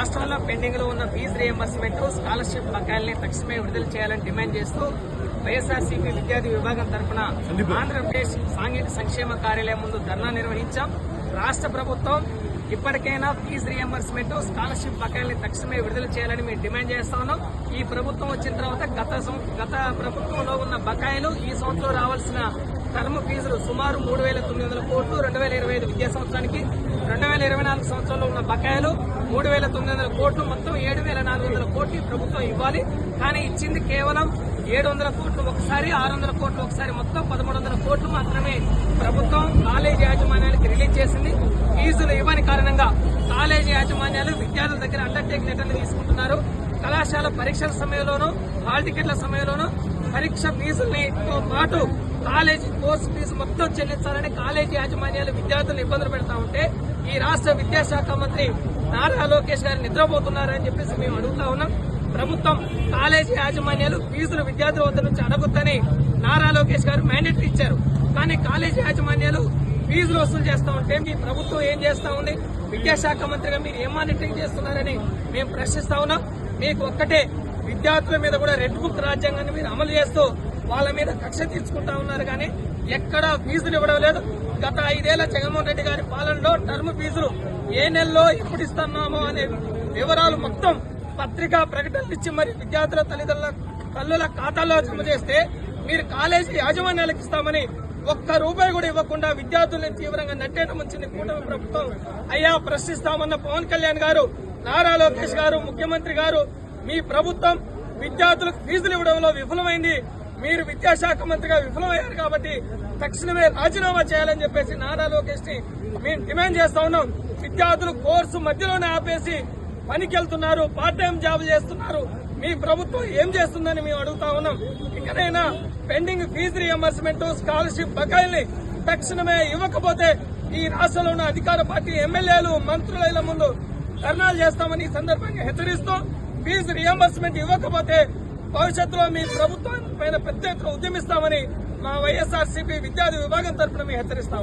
రాష్ట్రంలో పెండింగ్ లో ఉన్న ఫీజు రియంబర్స్మెంట్, స్కాలర్షిప్ బకాయిల్ని తక్షణమే విడుదల చేయాలని డిమాండ్ చేస్తూ వైఎస్ఆర్సీపీ విద్యార్థి విభాగం తరఫున ఆంధ్రప్రదేశ్ సాంఘిక సంక్షేమ కార్యాలయం ముందు ధర్నా నిర్వహించాం. రాష్ట్ర ప్రభుత్వం ఇప్పటికైనా ఫీజు రియంబర్స్మెంట్, స్కాలర్షిప్ బకాయిల్ని తక్షణమే విడుదల చేయాలని మేము డిమాండ్ చేస్తా ఉన్నాం. ఈ ప్రభుత్వం వచ్చిన తర్వాత గత ప్రభుత్వంలో ఉన్న బకాయిలు ఈ సంవత్సరం రావాల్సిన టర్మ్ ఫీజులు సుమారు 3,900 కోట్లు 2025 విద్యా సంవత్సరానికి, 2024 సంవత్సరంలో ఉన్న బకాయిలు 3,900 కోట్లు, మొత్తం 7,400 కోట్లు ప్రభుత్వం ఇవ్వాలి. కానీ ఇచ్చింది కేవలం 700 కోట్లు ఒకసారి, 600 కోట్లు ఒకసారి, మొత్తం 1,300 కోట్లు మాత్రమే ప్రభుత్వం కాలేజీ యాజమాన్యానికి రిలీజ్ చేసింది. ఫీజులు ఇవ్వని కారణంగా కాలేజీ యాజమాన్యాలు విద్యార్థుల దగ్గర అండర్టేక్ లెటర్లు తీసుకుంటున్నారు. కళాశాల పరీక్షల సమయంలోనూ, హాల్ టికెట్ల సమయంలోనూ పరీక్ష ఫీజులతో పాటు కాలేజీ కోర్సు ఫీజు మొత్తం చెల్లించాలని కాలేజీ యాజమాన్యాలు విద్యార్థులను ఇబ్బందులు పెడతా ఉంటే ఈ రాష్ట్ర విద్యాశాఖ మంత్రి నారా లోకేష్ గారు నిద్రపోతున్నారని చెప్పేసి మేము అడుగుతా ఉన్నాం. ప్రభుత్వం కాలేజీ యాజమాన్యాలు ఫీజులు విద్యార్థుల వద్ద నుంచి అడగొద్దని నారా లోకేష్ గారు మ్యాండేటరీ ఇచ్చారు. కానీ కాలేజీ యాజమాన్యాలు ఫీజులు వసూలు చేస్తా ఉంటే మీ ప్రభుత్వం ఏం చేస్తా ఉంది? విద్యాశాఖ మంత్రిగా మీరు ఏం మానిటరింగ్ చేస్తున్నారని మేము ప్రశ్నిస్తా ఉన్నాం. మీకు ఒక్కటే, విద్యార్థుల మీద కూడా రెడ్ బుక్ రాజ్యాంగాన్ని మీరు అమలు చేస్తూ వాళ్ళ మీద కక్ష తీర్చుకుంటా ఉన్నారు. కానీ ఎక్కడా ఫీజులు ఇవ్వడం లేదు. గత 5 ఏళ్ల జగన్మోహన్ రెడ్డి గారి పాలనలో టర్మ్ ఫీజులు ఏ నెలలో ఎప్పుడు ఇస్తున్నామో అనే వివరాలు మొత్తం పత్రికా ప్రకటనలు ఇచ్చి మరి విద్యార్థుల తల్లుల ఖాతాల్లో జమ చేస్తే మీరు కాలేజీ యాజమాన్యాలకు ఇస్తామని ఒక్క రూపాయి కూడా ఇవ్వకుండా విద్యార్థుల్ని తీవ్రంగా నట్టేట ముంచింది కూటమి ప్రభుత్వం. అయ్యా, ప్రశ్నిస్తామన్న పవన్ కళ్యాణ్ గారు, నారా లోకేష్ గారు, ముఖ్యమంత్రి గారు, మీ ప్రభుత్వం విద్యార్థులకు ఫీజులు ఇవ్వడంలో విఫలమైంది. మీరు విద్యాశాఖ మంత్రిగా విఫలమయ్యారు కాబట్టి తక్షణమే రాజీనామా చేయాలని చెప్పేసి నారా లోకేష్ ని మేము డిమాండ్ చేస్తా ఉన్నాం. విద్యార్థులు కోర్సు మధ్యలోనే ఆపేసి పనికి వెళ్తున్నారు, పార్ట్ టైం జాబ్ చేస్తున్నారు. మీ ప్రభుత్వం ఏం చేస్తుందని మేము అడుగుతా ఉన్నాం. ఇకనైనా పెండింగ్ ఫీజు రియంబర్స్మెంట్, స్కాలర్షిప్ బకాయిల్ని తక్షణమే ఇవ్వకపోతే ఈ రాష్ట్రంలో ఉన్న అధికార పార్టీ ఎమ్మెల్యేలు, మంత్రుల ముందు ధర్నాలు చేస్తామని ఈ సందర్భంగా హెచ్చరిస్తూ, ఫీజు రియంబర్స్మెంట్ ఇవ్వకపోతే భవిష్యత్తులో మీ ప్రభుత్వం పైన పెద్ద ఎత్తున ఉద్యమిస్తామని మా వైఎస్ఆర్సీపీ విద్యార్థి విభాగం తరఫున మేము హెచ్చరిస్తాము.